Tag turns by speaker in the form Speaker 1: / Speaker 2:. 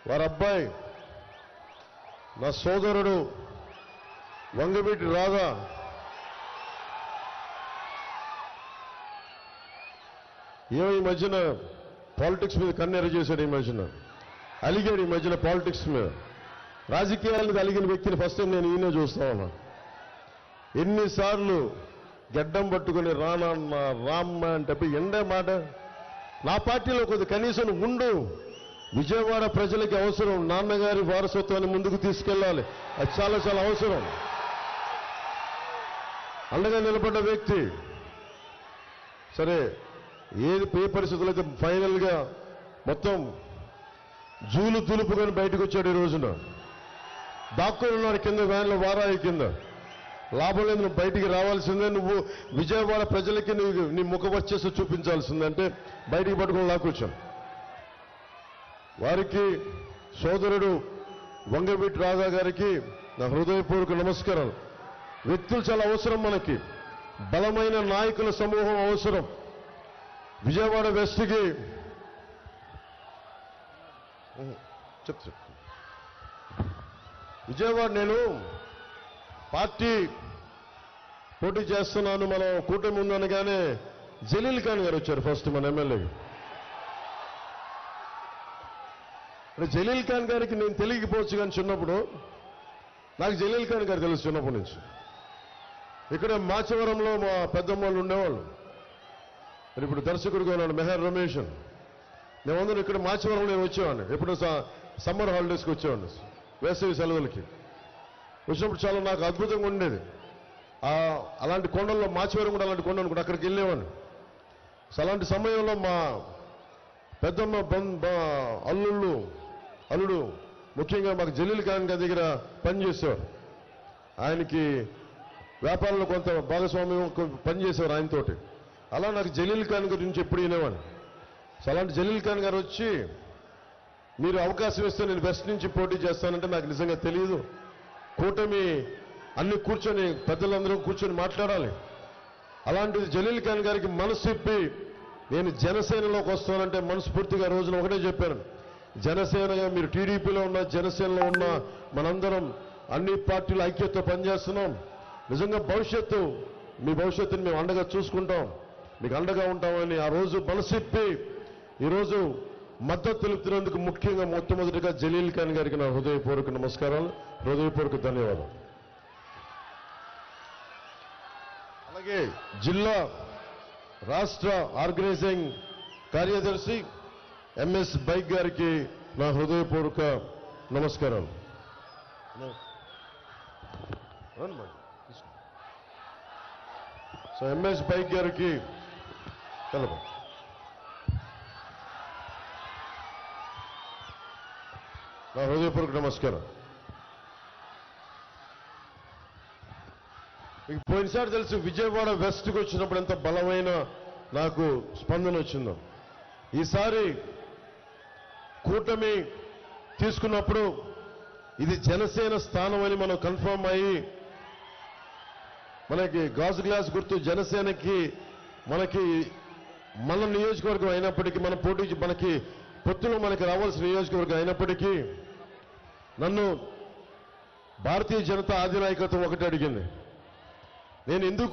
Speaker 1: వారి అబ్బాయి నా సోదరుడు వంగవీటి రాధా ఏమో ఈ మధ్యన పాలిటిక్స్ మీద కన్నెర చేశాడు. ఈ మధ్యన అలిగాడు. ఈ మధ్యన పాలిటిక్స్ మీద రాజకీయాలకు అలిగిన వ్యక్తిని ఫస్ట్ టైం నేను ఈయనే చూస్తా ఉన్నా. ఎన్నిసార్లు గడ్డం పట్టుకుని రానన్న రామ్మ అంటే ఎండే మాట. నా పార్టీలో కొద్ది కనీసం ఉండు. విజయవాడ ప్రజలకి అవసరం. నాన్నగారి వారసత్వాన్ని ముందుకు తీసుకెళ్ళాలి. అది చాలా చాలా అవసరం. అండగా నిలబడ్డ వ్యక్తి. సరే ఏ పరిస్థితులు అయితే ఫైనల్గా మొత్తం జూలు తులుపుకొని బయటకు వచ్చాడు. ఈ రోజున దాక్కుని ఉన్నాడు కింద వ్యాన్లో వారాయి కింద. లాభం లేదు, నువ్వు బయటికి రావాల్సిందే. నువ్వు విజయవాడ ప్రజలకి నువ్వు నీ ముఖ వర్చస్సు చూపించాల్సిందంటే బయటికి పట్టుకుని లాక్కొచ్చాను. వారికి సోదరుడు వంగవీటి రాధా గారికి నా హృదయపూర్వక నమస్కారాలు. వ్యక్తులు చాలా అవసరం మనకి. బలమైన నాయకుల సమూహం అవసరం. విజయవాడ వెస్ట్కి చెప్తా. విజయవాడ నేను పార్టీ పోటీ చేస్తున్నాను, మనం కూటమి ఉందనగానే జలీల్ ఖాన్ గారు వచ్చారు ఫస్ట్ మన ఎమ్మెల్యేకి. జలీల్ ఖాన్ గారికి నేను తెలియకపోవచ్చు, కానీ చిన్నప్పుడు నాకు జలీల్ ఖాన్ గారు తెలుసు చిన్నప్పటి నుంచి. ఇక్కడ మాచవరంలో మా పెద్దమ్మ వాళ్ళు ఉండేవాళ్ళు. మరి ఇప్పుడు దర్శకుడిగా ఉన్నాడు మెహర్ రమేష్. మేమందరం ఇక్కడ మాచవరంలో నేను వచ్చేవాడిని. ఎప్పుడు సమ్మర్ హాలిడేస్కి వచ్చేవాడిని, వేసవి సెలవులకి వచ్చినప్పుడు చాలా నాకు అద్భుతంగా ఉండేది. అలాంటి కొండల్లో మాచవరం కూడా అలాంటి కొండ అనుకుంటే అక్కడికి వెళ్ళేవాడిని. అలాంటి సమయంలో మా పెద్దమ్మ అల్లుడు ముఖ్యంగా మాకు జలీల్ ఖాన్ గారి దగ్గర పనిచేసేవారు. ఆయనకి వ్యాపారంలో కొంత భాగస్వామ్యం పనిచేసేవారు ఆయనతోటి. అలా నాకు జలీల్ ఖాన్ గురించి ఎప్పుడు వినేవాడిని. అలాంటి జలీల్ ఖాన్ గారు వచ్చి మీరు అవకాశం ఇస్తే నేను వెస్ట్ నుంచి పోటీ చేస్తానంటే నాకు నిజంగా తెలియదు. కూటమి అన్ని కూర్చొని పెద్దలందరూ కూర్చొని మాట్లాడాలి. అలాంటిది జలీల్ ఖాన్ గారికి మనసు ఇప్పి నేను జనసేనలోకి వస్తానంటే మనస్ఫూర్తిగా రోజున ఒకటే చెప్పాను. జనసేనగా మీరు టీడీపీలో ఉన్న జనసేనలో ఉన్న మనందరం అన్ని పార్టీల ఐక్యతతో పనిచేస్తున్నాం. నిజంగా మీ భవిష్యత్తుని మేము అండగా చూసుకుంటాం, మీకు అండగా ఉంటామని ఆ రోజు మనసిప్పి ఈరోజు మద్దతు తెలుపుతున్నందుకు ముఖ్యంగా మొట్టమొదటిగా జలీల్ ఖాన్ గారికి నా హృదయపూర్వక నమస్కారాలు, హృదయపూర్వక ధన్యవాదాలు. అలాగే జిల్లా రాష్ట్ర ఆర్గనైజింగ్ కార్యదర్శి ఎంఎస్ బైక్ గారికి నా హృదయపూర్వక నమస్కారాలు. సో ఎంఎస్ బైక్ గారికి నా హృదయపూర్వక నమస్కారం. మీకు పోయినసారి తెలుసు విజయవాడ వెస్ట్కి వచ్చినప్పుడు ఎంత బలమైన నాకు స్పందన వచ్చిందో. ఈసారి కూటమి తీసుకున్నప్పుడు ఇది జనసేన స్థానం అని మనం కన్ఫర్మ్ అయ్యి మనకి గాజు గ్లాస్ గుర్తు జనసేనకి మన నియోజకవర్గం అయినప్పటికీ మన పోటీ మనకి పొత్తులో మనకి రావాల్సిన నియోజకవర్గం అయినప్పటికీ నన్ను భారతీయ జనతా అధినాయకత్వం ఒకటి అడిగింది. నేను ఎందుకు